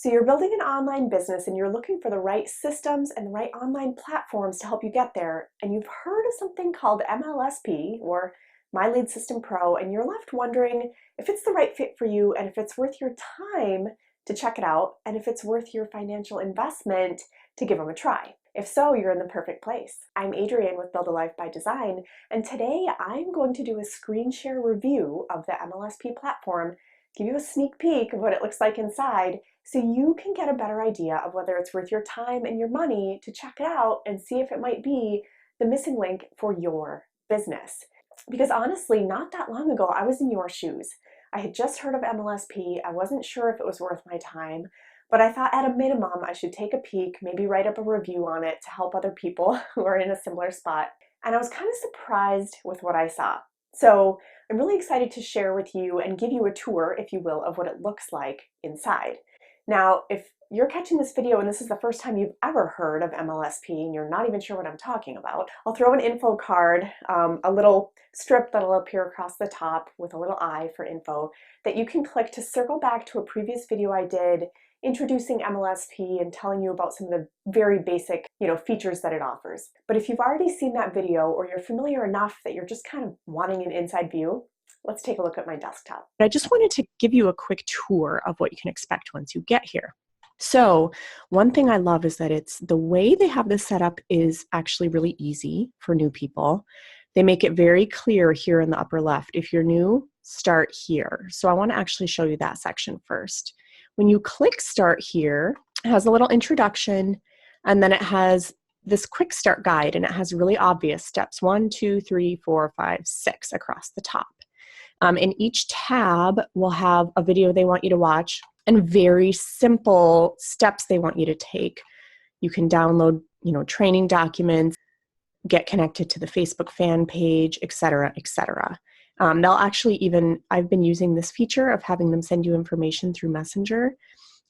So you're building an online business and you're looking for the right systems and the right online platforms to help you get there. And you've heard of something called MLSP or My Lead System Pro, and you're left wondering if it's the right fit for you and if it's worth your time to check it out and if it's worth your financial investment to give them a try. If so, you're in the perfect place. I'm Adrienne with Build a Life by Design, and today I'm going to do a screen share review of the MLSP platform, give you a sneak peek of what it looks like inside, so you can get a better idea of whether it's worth your time and your money to check it out and see if it might be the missing link for your business. Because honestly, not that long ago, I was in your shoes. I had just heard of MLSP. I wasn't sure if it was worth my time, but I thought at a minimum I should take a peek, maybe write up a review on it to help other people who are in a similar spot. And I was kind of surprised with what I saw. So I'm really excited to share with you and give you a tour, if you will, of what it looks like inside. Now, if you're catching this video and this is the first time you've ever heard of MLSP and you're not even sure what I'm talking about, I'll throw an info card, a little strip that'll appear across the top with a little I for info that you can click to circle back to a previous video I did introducing MLSP and telling you about some of the very basic, features that it offers. But if you've already seen that video or you're familiar enough that you're just kind of wanting an inside view, let's take a look at my desktop. I just wanted to give you a quick tour of what you can expect once you get here. So one thing I love is that the way they have this set up is actually really easy for new people. They make it very clear here in the upper left. If you're new, start here. So I want to actually show you that section first. When you click start here, it has a little introduction, and then it has this quick start guide, and it has really obvious steps 1, 2, 3, 4, 5, 6 across the top. And each tab will have a video they want you to watch and very simple steps they want you to take. You can download, training documents, get connected to the Facebook fan page, etc., etc. They'll actually I've been using this feature of having them send you information through Messenger.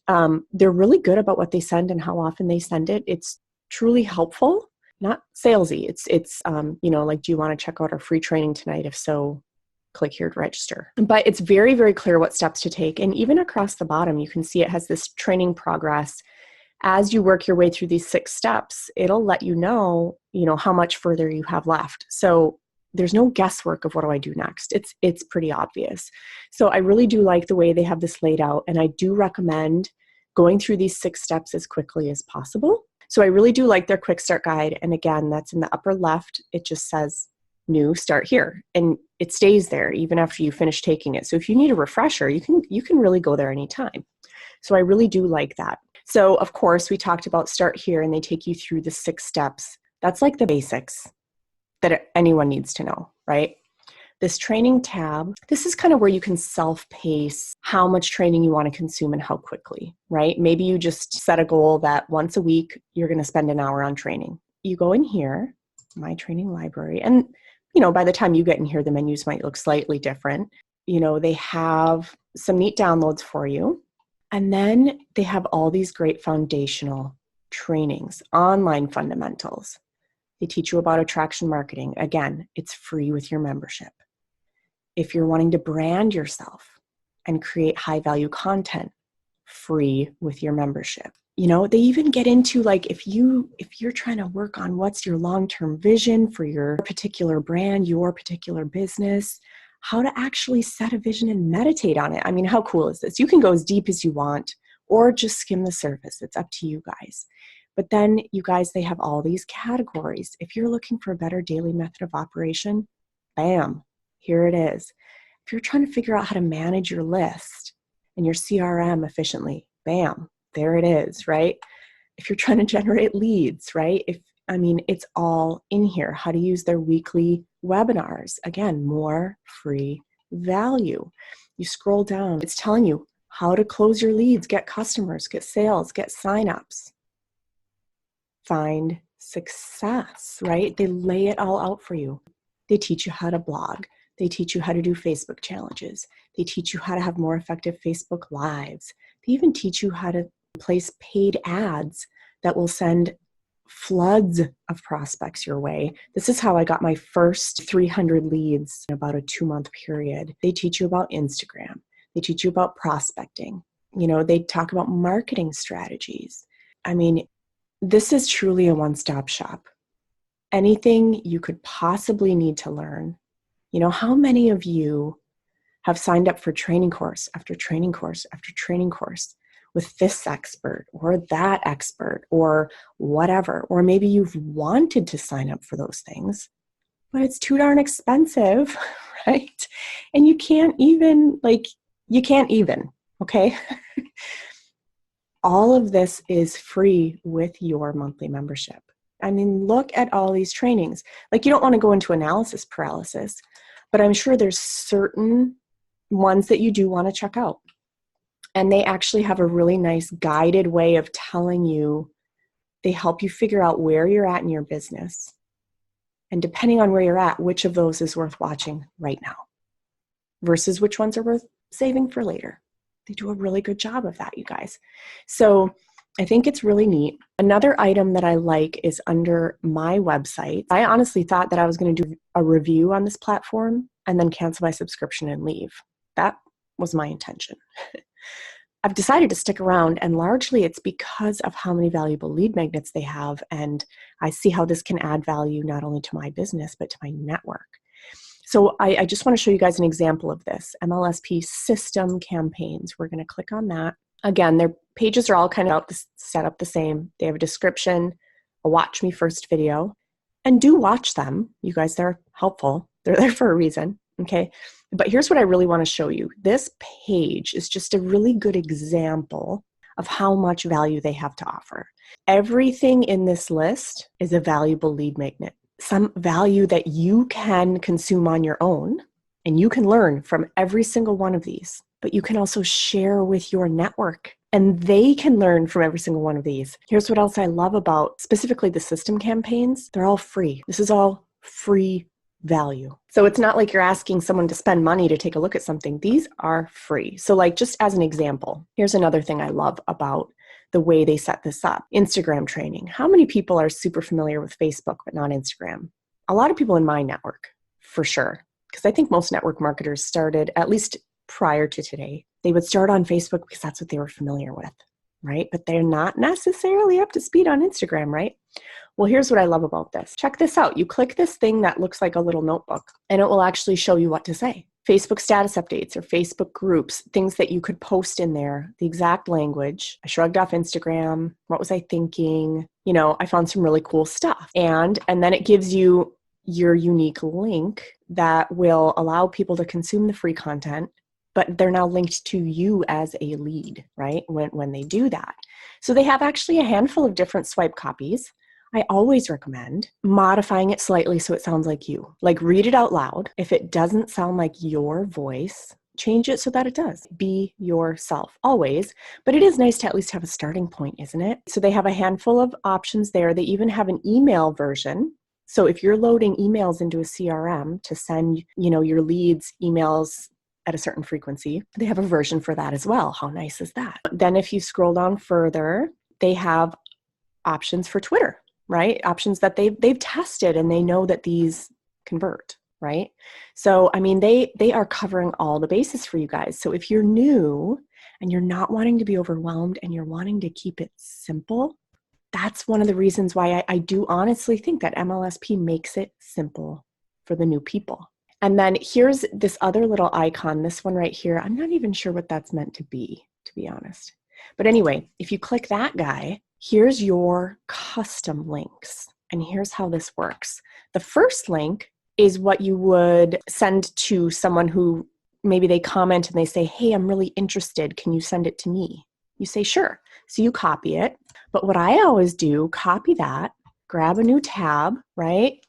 They're really good about what they send and how often they send it. It's truly helpful, not salesy. It's like, do you want to check out our free training tonight? If so, click here to register. But it's very, very clear what steps to take. And even across the bottom, you can see it has this training progress. As you work your way through these 6 steps, it'll let you know, how much further you have left. So there's no guesswork of what do I do next. It's pretty obvious. So I really do like the way they have this laid out, and I do recommend going through these 6 steps as quickly as possible. So I really do like their quick start guide. And again, that's in the upper left. It just says new, start here, and it stays there even after you finish taking it. So if you need a refresher, you can really go there anytime. So I really do like that. So of course, we talked about start here, and they take you through the 6 steps. That's like the basics that anyone needs to know, right? This training tab, this is kind of where you can self-pace how much training you want to consume and how quickly, right? Maybe you just set a goal that once a week, you're going to spend an hour on training. You go in here, my training library, and by the time you get in here, the menus might look slightly different. They have some neat downloads for you. And then they have all these great foundational trainings, online fundamentals. They teach you about attraction marketing. Again, it's free with your membership. If you're wanting to brand yourself and create high value content, free with your membership. They even get into if you're trying to work on what's your long-term vision for your particular brand, your particular business, how to actually set a vision and meditate on it. I mean, how cool is this? You can go as deep as you want or just skim the surface. It's up to you guys. But then you guys, they have all these categories. If you're looking for a better daily method of operation, bam, here it is. If you're trying to figure out how to manage your list and your CRM efficiently, bam, there it is, right? If you're trying to generate leads, right? It's all in here. How to use their weekly webinars. Again, more free value. You scroll down, it's telling you how to close your leads, get customers, get sales, get signups, find success, right? They lay it all out for you. They teach you how to blog. They teach you how to do Facebook challenges. They teach you how to have more effective Facebook Lives. They even teach you how to place paid ads that will send floods of prospects your way. This is how I got my first 300 leads in about a 2-month period. They teach you about Instagram. They teach you about prospecting. They talk about marketing strategies. I mean, this is truly a one-stop shop. Anything you could possibly need to learn. How many of you have signed up for training course after training course after training course with this expert or that expert or whatever? Or maybe you've wanted to sign up for those things, but it's too darn expensive, right? And you can't even, okay? All of this is free with your monthly membership. I mean, look at all these trainings. Like, you don't want to go into analysis paralysis, but I'm sure there's certain ones that you do want to check out. And they actually have a really nice guided way of telling you, they help you figure out where you're at in your business. And depending on where you're at, which of those is worth watching right now versus which ones are worth saving for later. They do a really good job of that, you guys. So I think it's really neat. Another item that I like is under my website. I honestly thought that I was going to do a review on this platform and then cancel my subscription and leave. That was my intention. I've decided to stick around, and largely it's because of how many valuable lead magnets they have, and I see how this can add value not only to my business, but to my network. So I just want to show you guys an example of this. MLSP system campaigns. We're going to click on that. Again, their pages are all kind of set up the same. They have a description, a watch me first video, and do watch them. You guys, they're helpful. They're there for a reason, okay? But here's what I really want to show you. This page is just a really good example of how much value they have to offer. Everything in this list is a valuable lead magnet. Some value that you can consume on your own, and you can learn from every single one of these, but you can also share with your network, and they can learn from every single one of these. Here's what else I love about specifically the system campaigns. They're all free. This is all free value. So it's not like you're asking someone to spend money to take a look at something. These are free. So like, just as an example, here's another thing I love about the way they set this up. Instagram training. How many people are super familiar with Facebook but not Instagram? A lot of people in my network, for sure. Because I think most network marketers started, at least prior to today, they would start on Facebook because that's what they were familiar with, right? But they're not necessarily up to speed on Instagram, right? Well, here's what I love about this. Check this out. You click this thing that looks like a little notebook, and it will actually show you what to say. Facebook status updates or Facebook groups, things that you could post in there, the exact language. I shrugged off Instagram. What was I thinking? I found some really cool stuff. And then it gives you your unique link that will allow people to consume the free content, but they're now linked to you as a lead, right? When they do that. So they have actually a handful of different swipe copies. I always recommend modifying it slightly so it sounds like you. Like, read it out loud. If it doesn't sound like your voice, change it so that it does. Be yourself, always. But it is nice to at least have a starting point, isn't it? So they have a handful of options there. They even have an email version. So if you're loading emails into a CRM to send, your leads emails at a certain frequency, they have a version for that as well. How nice is that? Then if you scroll down further, they have options for Twitter. Right? Options that they've tested, and they know that these convert, right? So, I mean, they are covering all the bases for you guys. So if you're new and you're not wanting to be overwhelmed and you're wanting to keep it simple, that's one of the reasons why I do honestly think that MLSP makes it simple for the new people. And then here's this other little icon, this one right here. I'm not even sure what that's meant to be honest. But anyway, if you click that guy, here's your custom links. And here's how this works. The first link is what you would send to someone who maybe they comment and they say, hey, I'm really interested. Can you send it to me? You say, sure. So you copy it. But what I always do, copy that, grab a new tab, right?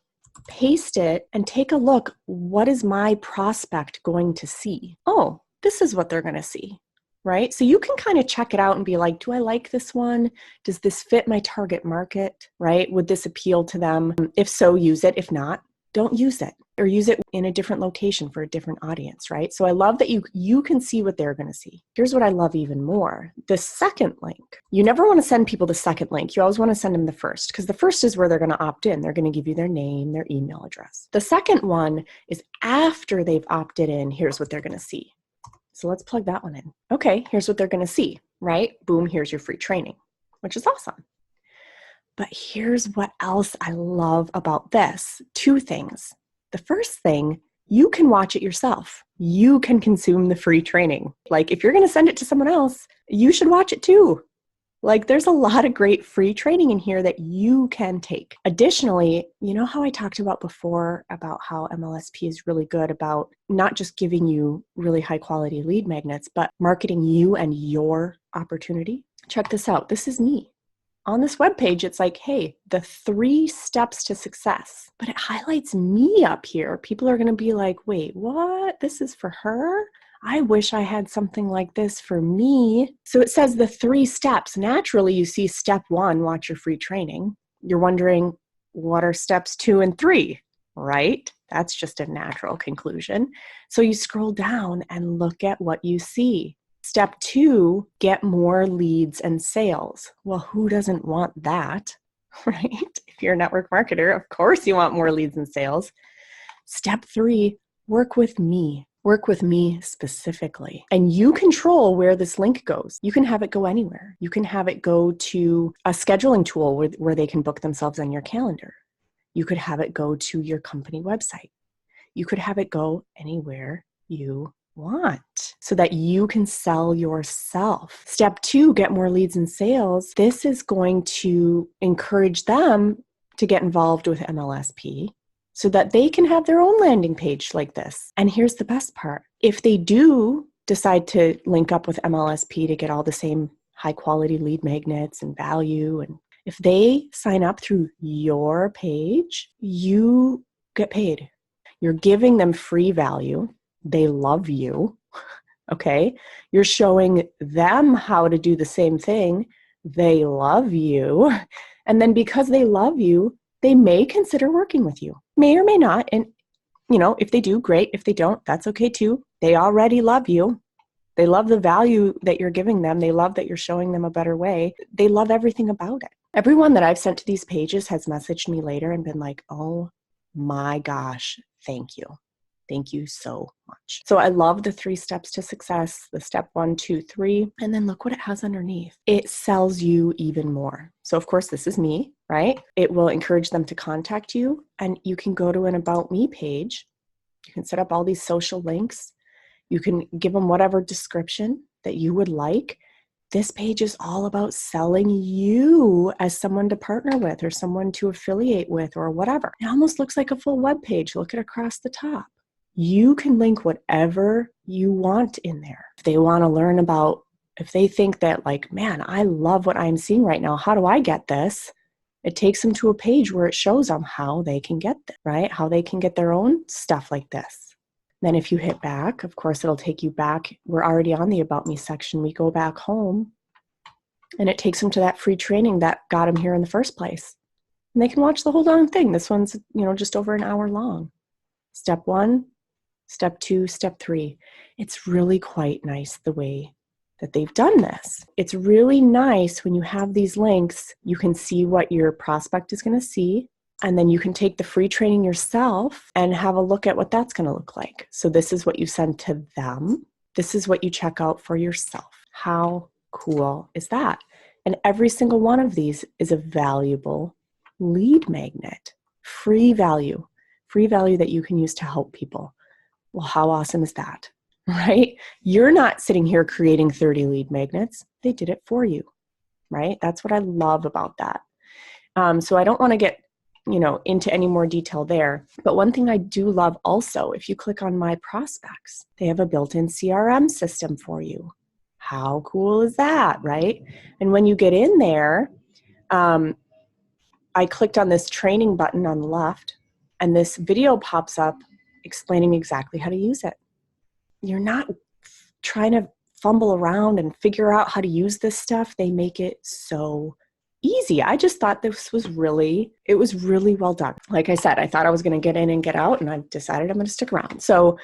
Paste it and take a look. What is my prospect going to see? Oh, this is what they're going to see. Right? So you can kind of check it out and be like, do I like this one? Does this fit my target market? Right? Would this appeal to them? If so, use it. If not, don't use it, or use it in a different location for a different audience, right? So I love that you can see what they're going to see. Here's what I love even more. The second link. You never want to send people the second link. You always want to send them the first, because the first is where they're going to opt in. They're going to give you their name, their email address. The second one is after they've opted in. Here's what they're going to see. So let's plug that one in. Okay, here's what they're going to see, right? Boom, here's your free training, which is awesome. But here's what else I love about this. 2 things. The first thing, you can watch it yourself. You can consume the free training. Like if you're going to send it to someone else, you should watch it too. Like there's a lot of great free training in here that you can take. Additionally, you know how I talked about before about how MLSP is really good about not just giving you really high quality lead magnets, but marketing you and your opportunity? Check this out. This is me. On this webpage, it's like, hey, the 3 steps to success, but it highlights me up here. People are going to be like, wait, what? This is for her? I wish I had something like this for me. So it says the 3 steps. Naturally, you see step 1, watch your free training. You're wondering, what are steps 2 and 3, right? That's just a natural conclusion. So you scroll down and look at what you see. Step 2, get more leads and sales. Well, who doesn't want that, right? If you're a network marketer, of course you want more leads and sales. Step 3, work with me. Work with me specifically. And you control where this link goes. You can have it go anywhere. You can have it go to a scheduling tool where they can book themselves on your calendar. You could have it go to your company website. You could have it go anywhere you want so that you can sell yourself. Step 2, get more leads and sales. This is going to encourage them to get involved with MLSP so that they can have their own landing page like this. And here's the best part. If they do decide to link up with MLSP to get all the same high quality lead magnets and value, and if they sign up through your page, you get paid. You're giving them free value. They love you, okay? You're showing them how to do the same thing. They love you. And then because they love you, they may consider working with you. May or may not. And, if they do, great. If they don't, that's okay too. They already love you. They love the value that you're giving them. They love that you're showing them a better way. They love everything about it. Everyone that I've sent to these pages has messaged me later and been like, oh my gosh, thank you. Thank you so much. So I love the 3 steps to success, the step 1, 2, 3, and then look what it has underneath. It sells you even more. So of course, this is me, right? It will encourage them to contact you, and you can go to an About Me page. You can set up all these social links. You can give them whatever description that you would like. This page is all about selling you as someone to partner with or someone to affiliate with or whatever. It almost looks like a full web page. Look at across the top. You can link whatever you want in there. If they want to learn about, if they think that like, man, I love what I'm seeing right now, how do I get this? It takes them to a page where it shows them how they can get this, right? How they can get their own stuff like this. Then if you hit back, of course, it'll take you back. We're already on the About Me section. We go back home and it takes them to that free training that got them here in the first place. And they can watch the whole darn thing. This one's, just over an hour long. Step 1, Step 2, Step 3. It's really quite nice the way that they've done this. It's really nice when you have these links, you can see what your prospect is going to see, and then you can take the free training yourself and have a look at what that's going to look like. So this is what you send to them. This is what you check out for yourself. How cool is that? And every single one of these is a valuable lead magnet. Free value that you can use to help people. Well, how awesome is that, right? You're not sitting here creating 30 lead magnets. They did it for you, right? That's what I love about that. So I don't want to get, into any more detail there. But one thing I do love also, if you click on My Prospects, they have a built-in CRM system for you. How cool is that, right? And when you get in there, I clicked on this training button on the left, and this video pops up explaining exactly how to use it. You're not trying to fumble around and figure out how to use this stuff. They make it so easy. I just thought it was really well done. Like I said, I thought I was going to get in and get out, and I decided I'm going to stick around. So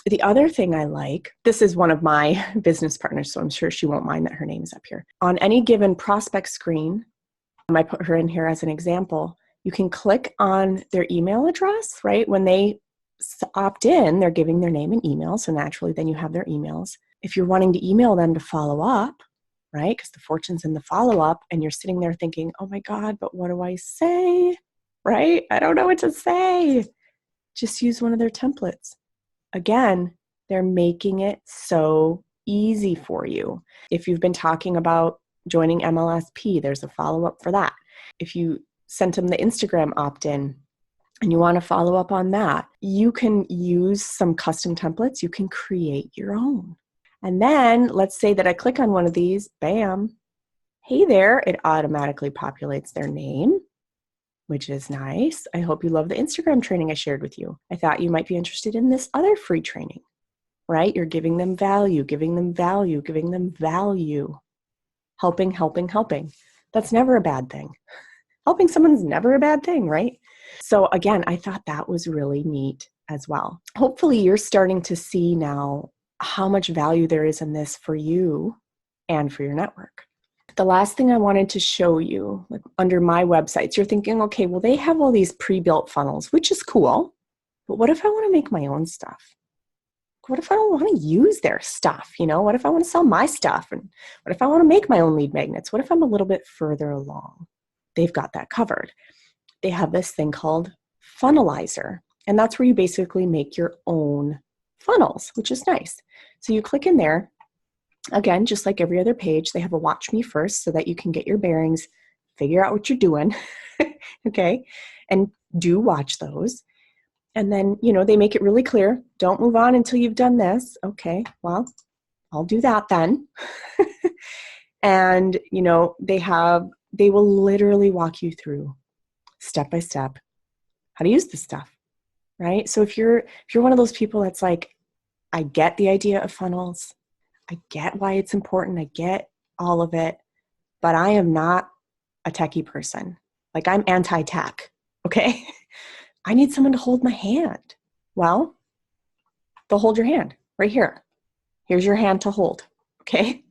the other thing I like, this is one of my business partners, so I'm sure she won't mind that her name is up here. On any given prospect screen, I put her in here as an example, you can click on their email address, right? When they opt in, they're giving their name and email. So naturally, then you have their emails. If you're wanting to email them to follow up, right? Because the fortune's in the follow up, and you're sitting there thinking, oh my God, but what do I say? Right? I don't know what to say. Just use one of their templates. Again, they're making it so easy for you. If you've been talking about joining MLSP, there's a follow up for that. If you sent them the Instagram opt in, and you want to follow up on that, you can use some custom templates. You can create your own. And then let's say that I click on one of these, bam, hey there, it automatically populates their name, which is nice. I hope you love the Instagram training I shared with you. I thought you might be interested in this other free training, right? You're giving them value, giving them value, giving them value. Helping, helping, helping. That's never a bad thing. Helping someone's never a bad thing, right? So again, I thought that was really neat as well. Hopefully you're starting to see now how much value there is in this for you and for your network. The last thing I wanted to show you, like under my websites, you're thinking, okay, well, they have all these pre-built funnels, which is cool, but what if I want to make my own stuff? What if I don't want to use their stuff? What if I want to sell my stuff? And what if I want to make my own lead magnets? What if I'm a little bit further along? They've got that covered. They have this thing called Funnelizer, and that's where you basically make your own funnels, which is nice. So you click in there. Again, just like every other page, they have a watch me first so that you can get your bearings, figure out what you're doing, okay? And do watch those. And then, they make it really clear, don't move on until you've done this. Okay, well, I'll do that then. And, they will literally walk you through step by step how to use this stuff, right? So if you're one of those people that's like, I get the idea of funnels, I get why it's important, I get all of it, but I am not a techie person. Like, I'm anti-tech, okay? I need someone to hold my hand. Well, they'll hold your hand right here. Here's your hand to hold, okay?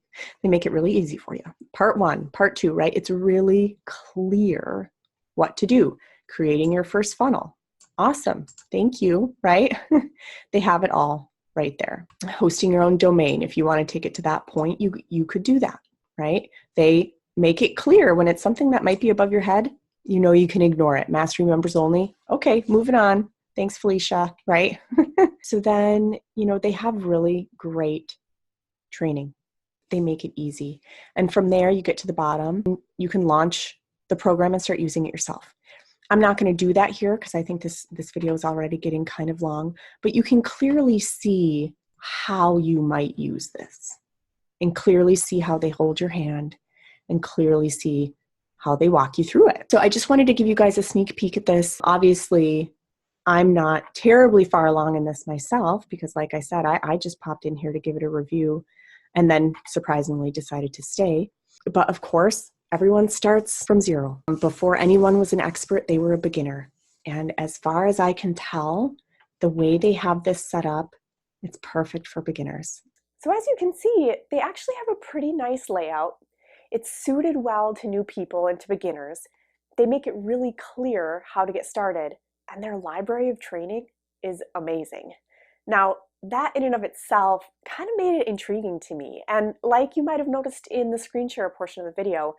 They make it really easy for you. Part 1, part 2, right? It's really clear what to do. Creating your first funnel. Awesome. Thank you, right? They have it all right there. Hosting your own domain. If you want to take it to that point, you could do that, right? They make it clear when it's something that might be above your head, you can ignore it. Mastery members only. Okay, moving on. Thanks, Felicia, right? So then, they have really great training. They make it easy. And from there, you get to the bottom. You can launch the program and start using it yourself. I'm not going to do that here because I think this video is already getting kind of long, but you can clearly see how you might use this and clearly see how they hold your hand and clearly see how they walk you through it. So I just wanted to give you guys a sneak peek at this. Obviously, I'm not terribly far along in this myself because, like I said, I just popped in here to give it a review and then surprisingly decided to stay. But of course, everyone starts from zero. Before anyone was an expert, they were a beginner. And as far as I can tell, the way they have this set up, it's perfect for beginners. So as you can see, they actually have a pretty nice layout. It's suited well to new people and to beginners. They make it really clear how to get started, and their library of training is amazing. Now, that in and of itself kind of made it intriguing to me. And like you might have noticed in the screen share portion of the video,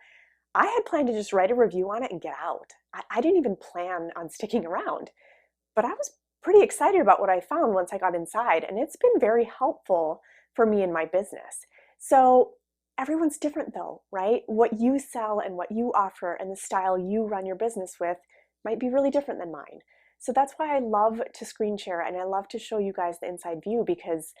I had planned to just write a review on it and get out. I didn't even plan on sticking around, but I was pretty excited about what I found once I got inside, and it's been very helpful for me in my business. So everyone's different though, right? What you sell and what you offer and the style you run your business with might be really different than mine. So that's why I love to screen share and I love to show you guys the inside view, because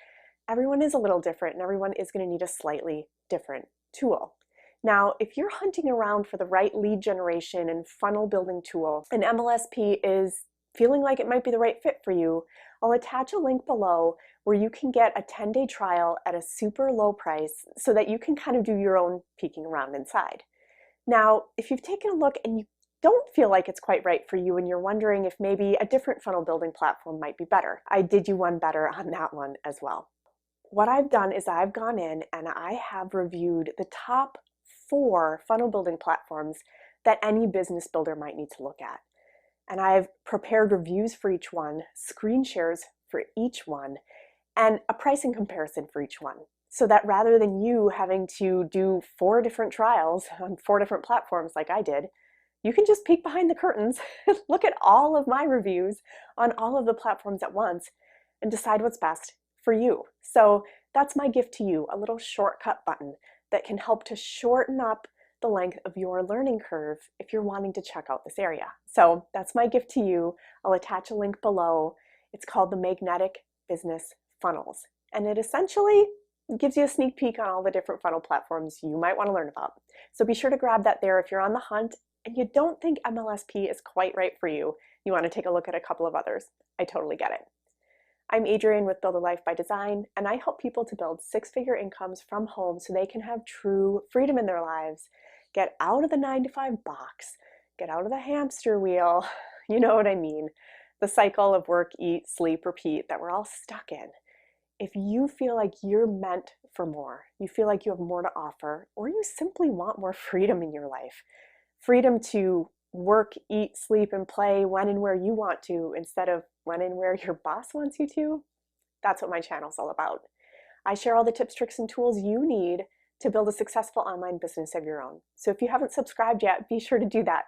everyone is a little different and everyone is going to need a slightly different tool. Now, if you're hunting around for the right lead generation and funnel building tool, and MLSP is feeling like it might be the right fit for you, I'll attach a link below where you can get a 10-day trial at a super low price so that you can kind of do your own peeking around inside. Now, if you've taken a look and you don't feel like it's quite right for you and you're wondering if maybe a different funnel building platform might be better, I did you one better on that one as well. What I've done is I've gone in and I have reviewed the top 4 funnel building platforms that any business builder might need to look at. And I've prepared reviews for each one, screen shares for each one, and a pricing comparison for each one. So that rather than you having to do 4 different trials on 4 different platforms like I did, you can just peek behind the curtains, look at all of my reviews on all of the platforms at once, and decide what's best for you. So that's my gift to you, a little shortcut button that can help to shorten up the length of your learning curve if you're wanting to check out this area. So that's my gift to you. I'll attach a link below. It's called the Magnetic Business Funnels, and it essentially gives you a sneak peek on all the different funnel platforms you might want to learn about. So be sure to grab that there if you're on the hunt and you don't think MLSP is quite right for you. You want to take a look at a couple of others. I totally get it. I'm Adrienne with Build a Life by Design, and I help people to build 6-figure incomes from home so they can have true freedom in their lives, get out of the 9-to-5 box, get out of the hamster wheel, you know what I mean, the cycle of work, eat, sleep, repeat that we're all stuck in. If you feel like you're meant for more, you feel like you have more to offer, or you simply want more freedom in your life, freedom to work, eat, sleep, and play when and where you want to instead of when and where your boss wants you to, that's what my channel's all about. I share all the tips, tricks, and tools you need to build a successful online business of your own. So if you haven't subscribed yet, be sure to do that.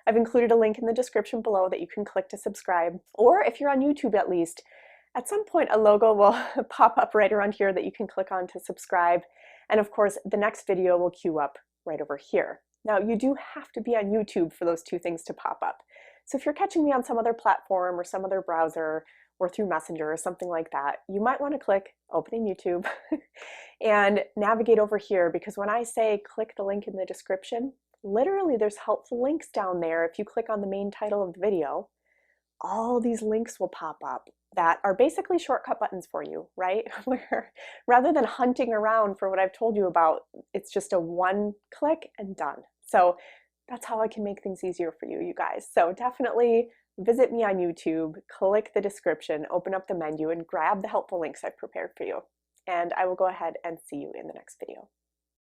I've included a link in the description below that you can click to subscribe. Or if you're on YouTube at least, at some point a logo will pop up right around here that you can click on to subscribe. And of course, the next video will queue up right over here. Now, you do have to be on YouTube for those 2 things to pop up. So if you're catching me on some other platform or some other browser or through Messenger or something like that, you might want to click opening YouTube and navigate over here, because when I say click the link in the description, literally there's helpful links down there. If you click on the main title of the video, all these links will pop up that are basically shortcut buttons for you, right? Where rather than hunting around for what I've told you about, it's just a one click and done. So that's how I can make things easier for you, you guys. So definitely visit me on YouTube, click the description, open up the menu, and grab the helpful links I've prepared for you. And I will go ahead and see you in the next video.